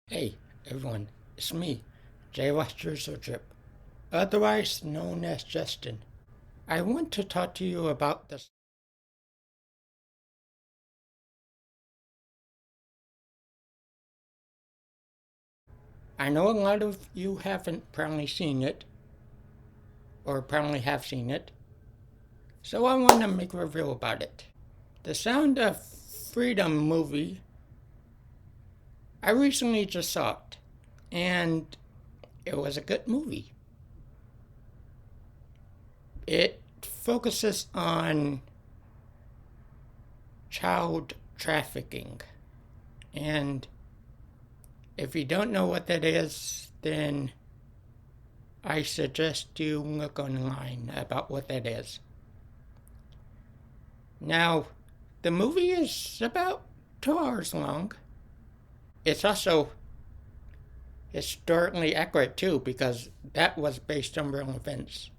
Hey, everyone, it's me, Jay Trip, otherwise known as Justin. I want to talk to you about this. I know a lot of you haven't apparently seen it, or apparently have seen it, so I want to make a review about it. The Sound of Freedom movie, I recently just saw it, and it was a good movie. It focuses on child trafficking, and if you don't know what that is, then I suggest you look online about what that is. Now, the movie is about 2 hours long. It's also historically accurate too, because that was based on real events.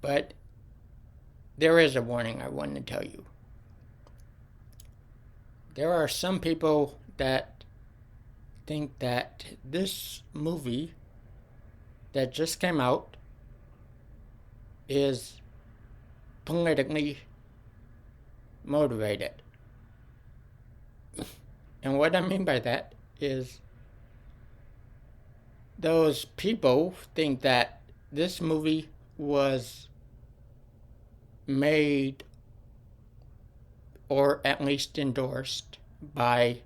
But there is a warning I want to tell you. There are some people that think that this movie that just came out is politically motivated. And what I mean by that is those people think that this movie was made or at least endorsed by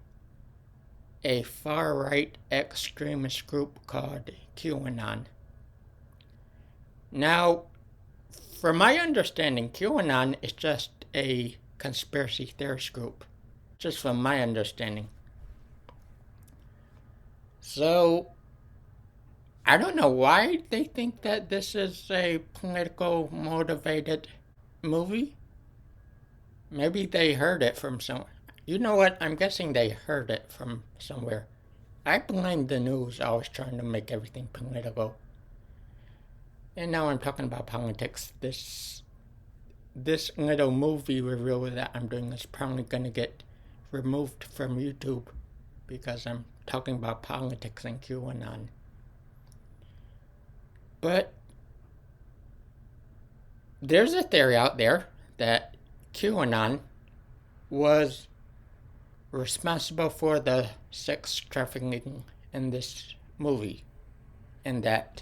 a far right extremist group called QAnon. Now, from my understanding, QAnon is just a conspiracy theorist group, just from my understanding. So, I don't know why they think that this is a political motivated movie. Maybe they heard it from somewhere. You know what? I'm guessing they heard it from somewhere. I blame the news always trying to make everything political. And now I'm talking about politics. This little movie review that I'm doing is probably going to get removed from YouTube because I'm talking about politics and QAnon. But there's a theory out there that QAnon was responsible for the sex trafficking in this movie, and that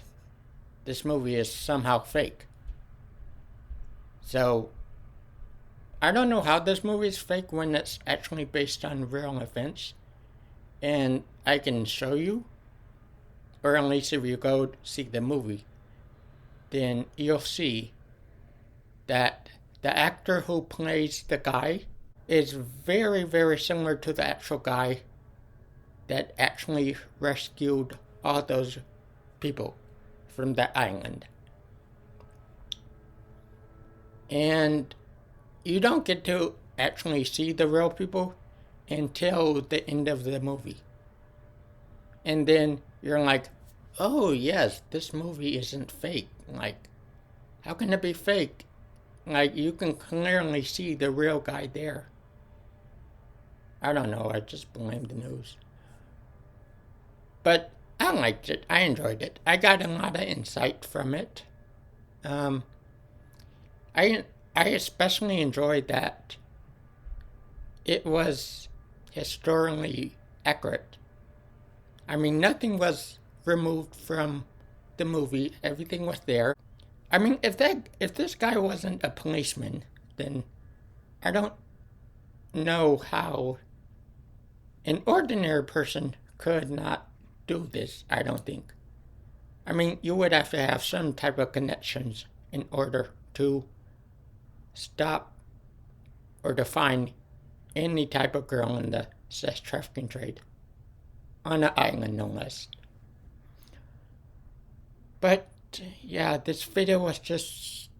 this movie is somehow fake. So, I don't know how this movie is fake when it's actually based on real events, and I can show you, or at least if you go see the movie, then you'll see that the actor who plays the guy is very, very similar to the actual guy that actually rescued all those people from that island. And you don't get to actually see the real people until the end of the movie. And then you're like, oh, yes, this movie isn't fake. Like, how can it be fake? Like, you can clearly see the real guy there. I don't know, I just blame the news. But I liked it. I enjoyed it. I got a lot of insight from it. Um, I I especially enjoyed that it was historically accurate. I mean, nothing was removed from the movie. Everything was there. I mean, if this guy wasn't a policeman, then I don't know how an ordinary person could not do this. I don't think. I mean, you would have to have some type of connections in order to stop or to find any type of girl in the sex trafficking trade on an island, no less. But yeah, this video was just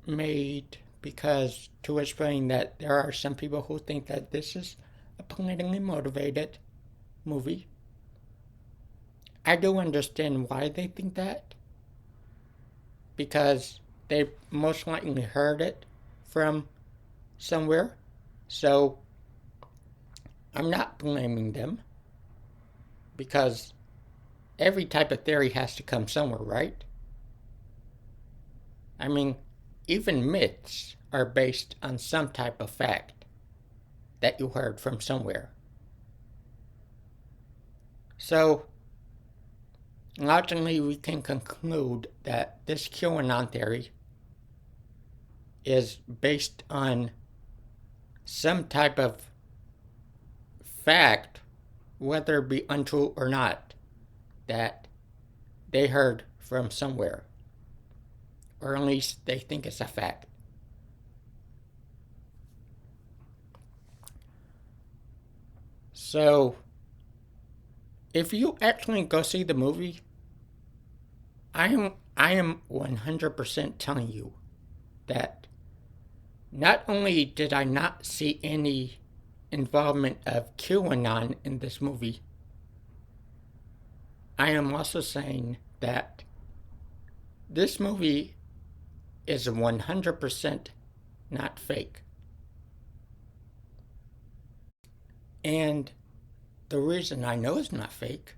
made because to explain that there are some people who think that this is a politically motivated movie. I do understand why they think that because they most likely heard it from somewhere. So I'm not blaming them. because every type of theory has to come somewhere, right? I mean, even myths are based on some type of fact that you heard from somewhere. So, logically, we can conclude that this QAnon theory is based on some type of fact, whether it be untrue or not, that they heard from somewhere, or at least they think it's a fact. So, if you actually go see the movie, I am 100% telling you that not only did I not see any involvement of QAnon in this movie, I am also saying that this movie is 100% not fake. And the reason I know it's not fake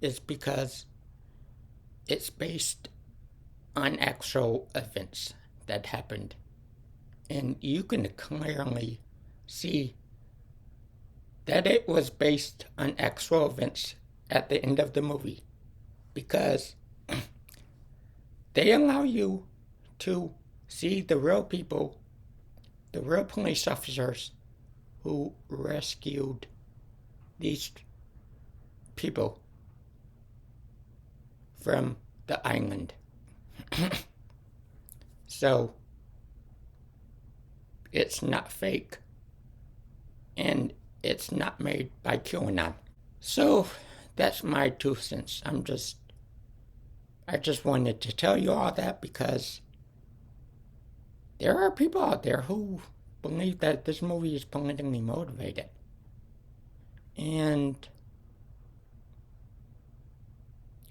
is because it's based on actual events that happened. And you can clearly see that it was based on actual events at the end of the movie, because they allow you to see the real people, the real police officers who rescued these people from the island. So, it's not fake, and it's not made by QAnon. So, that's my 2 cents. I just wanted to tell you all that because there are people out there who believe that this movie is politically motivated. And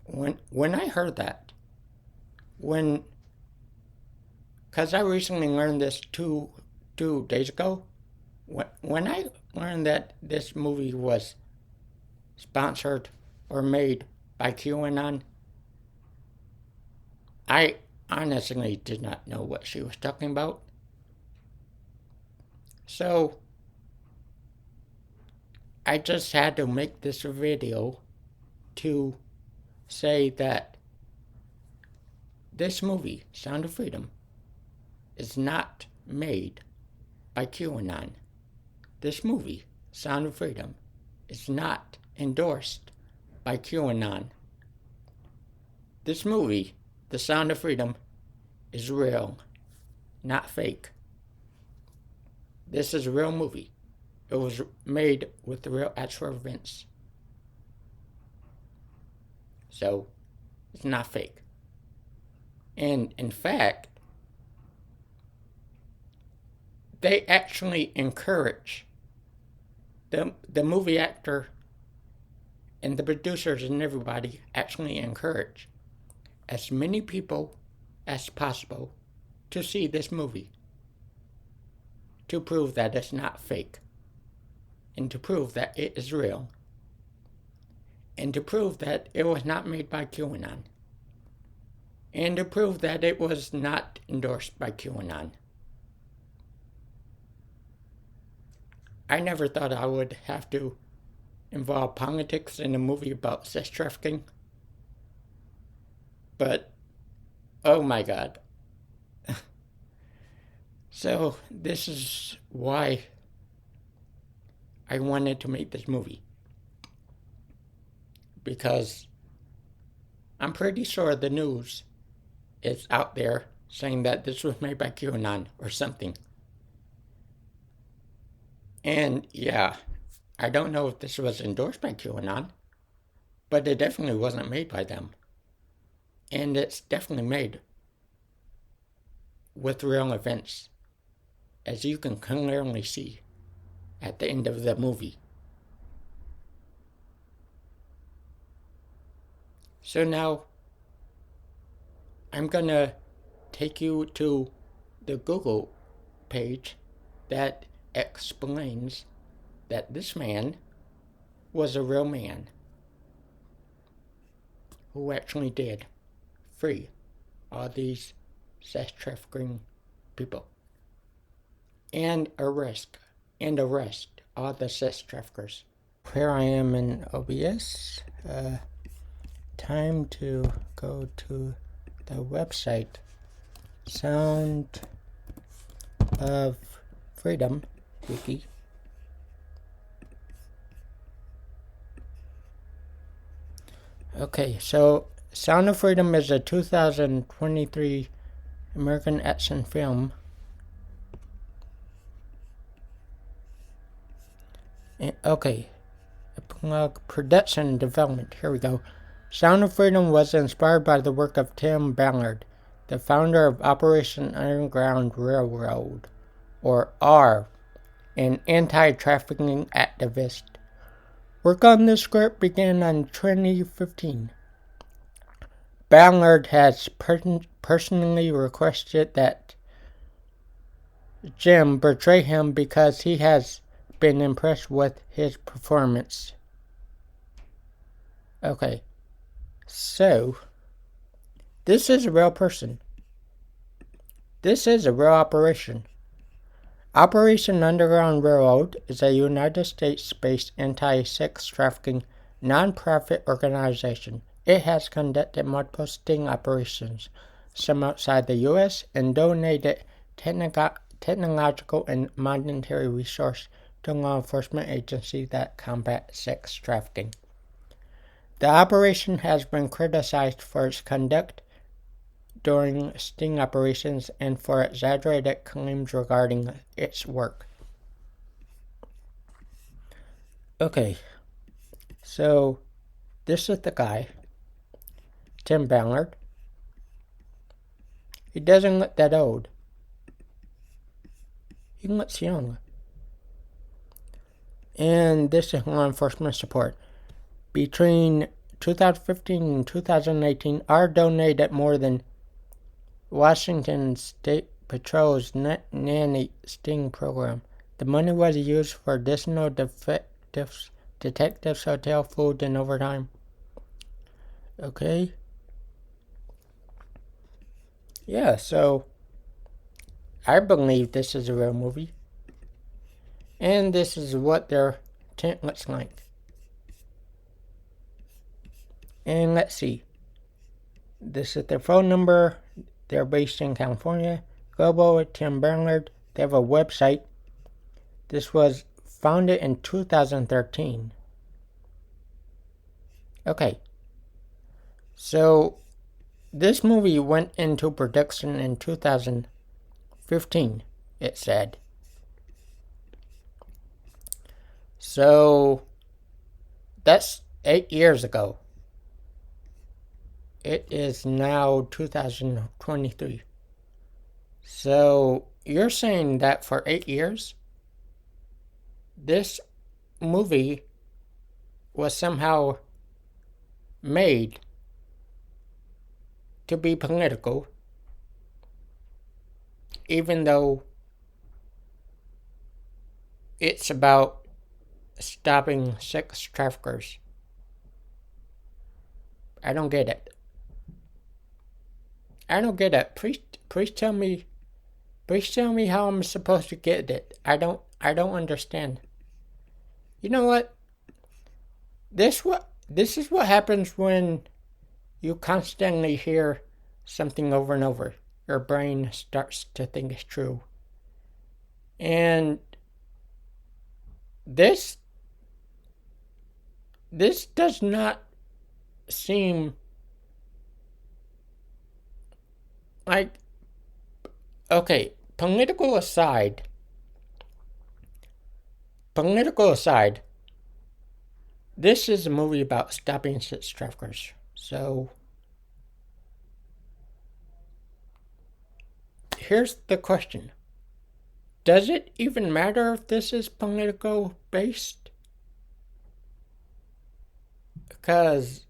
when I heard that, because I recently learned this two days ago, when I learned that this movie was sponsored or made by QAnon, I honestly did not know what she was talking about. So I just had to make this video to say that this movie, Sound of Freedom, is not made by QAnon. This movie, Sound of Freedom, is not endorsed by QAnon. This movie, The Sound of Freedom, is real, not fake. This is a real movie. It was made with the real actual events. So, it's not fake. And in fact, they actually encourage the movie actor and the producers and everybody actually encourage as many people as possible to see this movie, to prove that it's not fake, and to prove that it is real, and to prove that it was not made by QAnon, and to prove that it was not endorsed by QAnon. I never thought I would have to involve politics in a movie about sex trafficking, but oh my god. So this is why I wanted to make this movie, because I'm pretty sure the news is out there saying that this was made by QAnon or something. And yeah, I don't know if this was endorsed by QAnon, but it definitely wasn't made by them. And it's definitely made with real events, as you can clearly see at the end of the movie. So now, I'm gonna take you to the Google page that explains that this man was a real man. who actually did free all these sex trafficking people and arrest all the sex traffickers. Here I am in OBS. Time to go to the website Sound of Freedom Wiki. Okay, so Sound of Freedom is a 2023 American action film. Okay, production and development. Here we go. Sound of Freedom was inspired by the work of Tim Ballard, the founder of Operation Underground Railroad, or R, an anti-trafficking activist. Work on this script began in 2015. Ballard has personally requested that Jim portray him because he has been impressed with his performance. Okay, so this is a real person. This is a real operation. Operation Underground Railroad is a United States-based anti-sex trafficking non-profit organization. It has conducted multiple sting operations, some outside the U.S., and donated technological and monetary resources to law enforcement agencies that combat sex trafficking. The operation has been criticized for its conduct during sting operations and for exaggerated claims regarding its work. Okay, so this is the guy, Tim Ballard. He doesn't look that old. He looks young. And this is law enforcement support. Between 2015 and 2018, R donated more than Washington State Patrol's nanny sting program. The money was used for additional detectives, hotel food, and overtime. Okay. Yeah, so I believe this is a real movie. And this is what their tent looks like. And let's see. This is their phone number. They're based in California. Global with Tim Ballard. They have a website. This was founded in 2013. Okay. So this movie went into production in 2015, it said. So that's 8 years ago. It is now 2023. So you're saying that for 8 years, this movie was somehow made to be political, even though it's about stopping sex traffickers. I don't get it. I don't get it. Please tell me how I'm supposed to get it. I don't understand. You know what? This is what happens when you constantly hear something over and over. Your brain starts to think it's true. And this does not seem like, okay, political aside, this is a movie about stopping sex traffickers. So here's the question. Does it even matter if this is political based? Because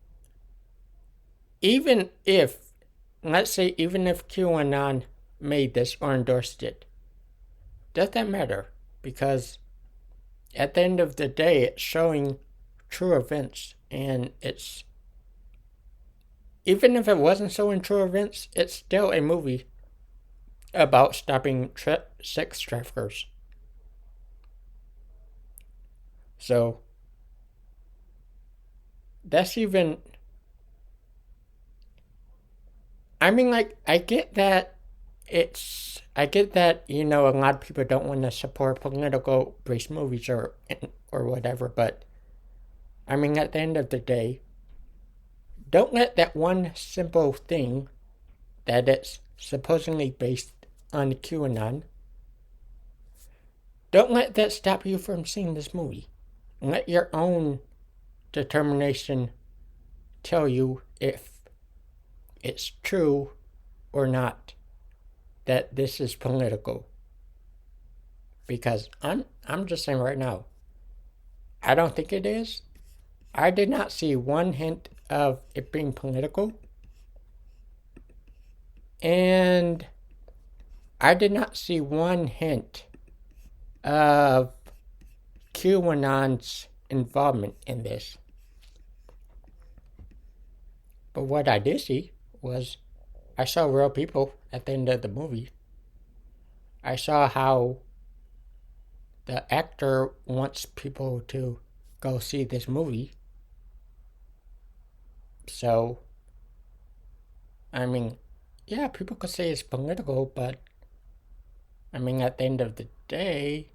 even if QAnon made this or endorsed it, does that matter? Because at the end of the day, it's showing true events, and it's even if it wasn't so in true events, it's still a movie about stopping sex traffickers. So that's even. I mean, like, I get that a lot of people don't want to support political based movies or whatever, but I mean, at the end of the day, don't let that one simple thing that it's supposedly based on QAnon, don't let that stop you from seeing this movie. Let your own determination tell you if it's true or not that this is political. Because I'm just saying right now, I don't think it is. I did not see one hint of it being political. And I did not see one hint of QAnon's involvement in this. But what I did see was I saw real people at the end of the movie. I saw how the actor wants people to go see this movie. So, I mean, yeah, people could say it's political, but I mean, at the end of the day,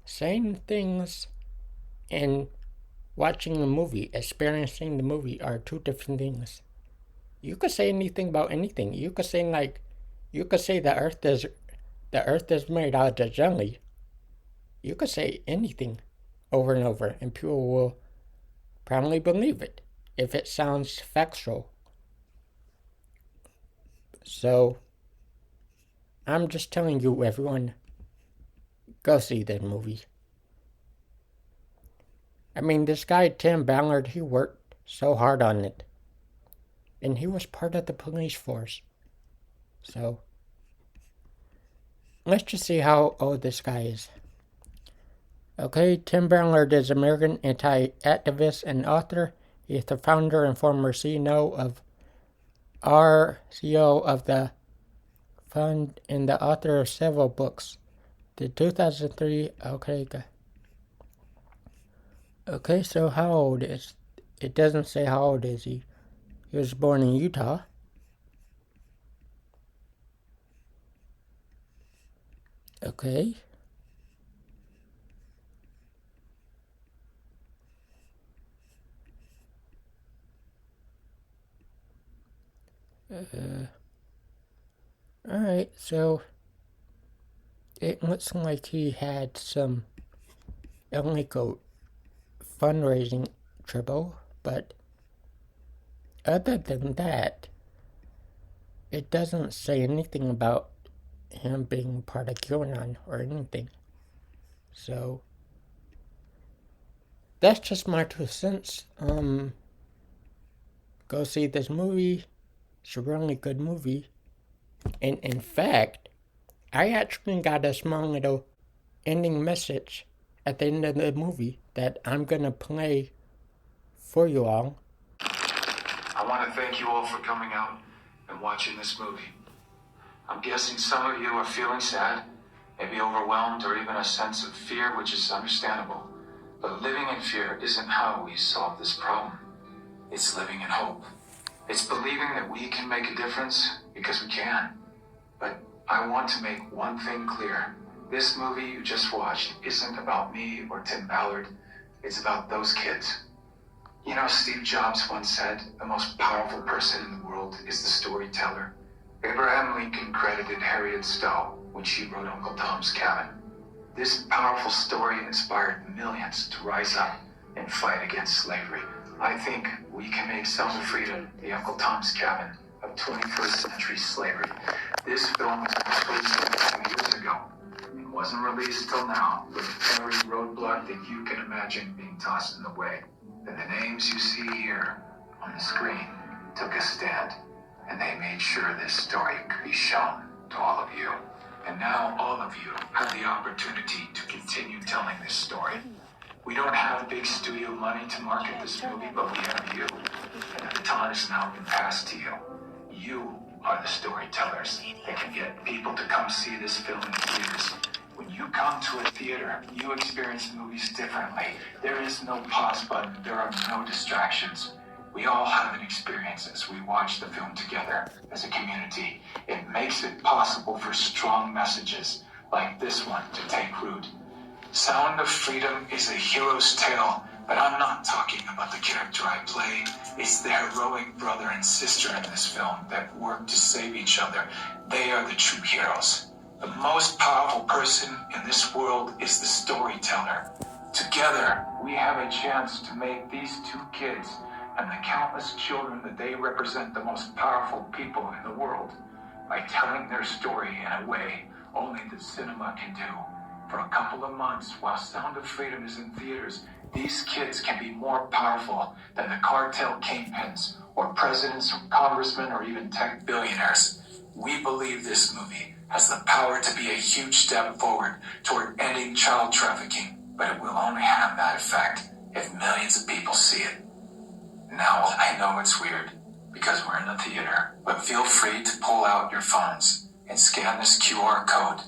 saying things and watching the movie, experiencing the movie are two different things. You could say anything about anything. You could say the earth is made out of jelly. You could say anything over and over, and people will probably believe it if it sounds factual. So, I'm just telling you, everyone, go see this movie. I mean, this guy, Tim Ballard, he worked so hard on it. And he was part of the police force. So, let's just see how old this guy is. Okay, Tim Ballard is an American anti-activist and author. He is the founder and former CEO of the fund and the author of several books. The 2003, okay, so how old is, it doesn't say how old is he. He was born in Utah. Okay. Alright, so it looks like he had some illegal fundraising trouble, but other than that, it doesn't say anything about him being part of QAnon or anything. So that's just my 2 cents. Go see this movie. It's a really good movie. And in fact, I actually got a small little ending message at the end of the movie that I'm gonna play for you all. I want to thank you all for coming out and watching this movie. I'm guessing some of you are feeling sad, maybe overwhelmed, or even a sense of fear, which is understandable. But living in fear isn't how we solve this problem. It's living in hope. It's believing that we can make a difference, because we can. But I want to make one thing clear. This movie you just watched isn't about me or Tim Ballard. It's about those kids. You know, Steve Jobs once said, the most powerful person in the world is the storyteller. Abraham Lincoln credited Harriet Stowe when she wrote Uncle Tom's Cabin. This powerful story inspired millions to rise up and fight against slavery. I think we can make Sons of Freedom the Uncle Tom's Cabin of 21st century slavery. This film was released 2 years ago and wasn't released till now, with every roadblock that you can imagine being tossed in the way. And the names you see here on the screen took a stand, and they made sure this story could be shown to all of you. And now all of you have the opportunity to continue telling this story. We don't have big studio money to market this movie, but we have you. And the baton has now been passed to you. You are the storytellers that can get people to come see this film in theaters. When you come to a theater, you experience movies differently. There is no pause button. There are no distractions. We all have an experience as we watch the film together as a community. It makes it possible for strong messages like this one to take root. Sound of Freedom is a hero's tale, but I'm not talking about the character I play. It's the heroic brother and sister in this film that work to save each other. They are the true heroes. The most powerful person in this world is the storyteller. Together, we have a chance to make these two kids and the countless children that they represent the most powerful people in the world by telling their story in a way only the cinema can do. For a couple of months, while Sound of Freedom is in theaters, these kids can be more powerful than the cartel kingpins, or presidents, or congressmen, or even tech billionaires. We believe this movie has the power to be a huge step forward toward ending child trafficking, but it will only have that effect if millions of people see it. Now, I know it's weird, because we're in the theater, but feel free to pull out your phones and scan this QR code.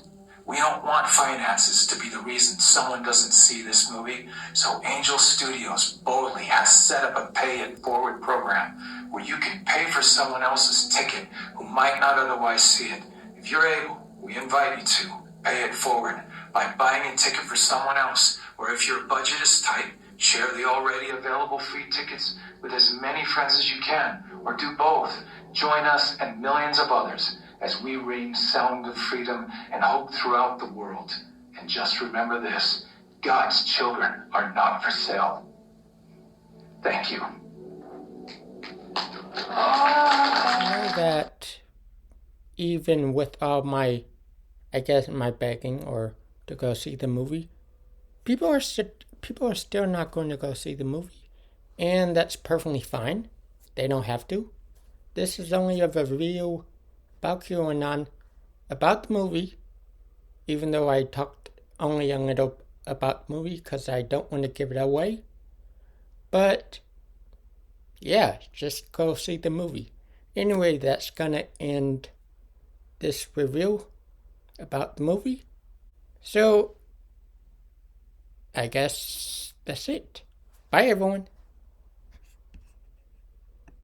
We don't want finances to be the reason someone doesn't see this movie, so Angel Studios boldly has set up a pay it forward program where you can pay for someone else's ticket who might not otherwise see it. If you're able, we invite you to pay it forward by buying a ticket for someone else, or if your budget is tight, share the already available free tickets with as many friends as you can, or do both. Join us and millions of others as we ring Sound of Freedom and hope throughout the world. And just remember this, God's children are not for sale. Thank you. I know that even with all my, I guess, my begging or to go see the movie, people are still not going to go see the movie. And that's perfectly fine. They don't have to. This is only a review about QAnon, about the movie, even though I talked only a little about the movie because I don't want to give it away. But, yeah, just go see the movie. Anyway, that's gonna end this review about the movie. So, I guess that's it. Bye, everyone.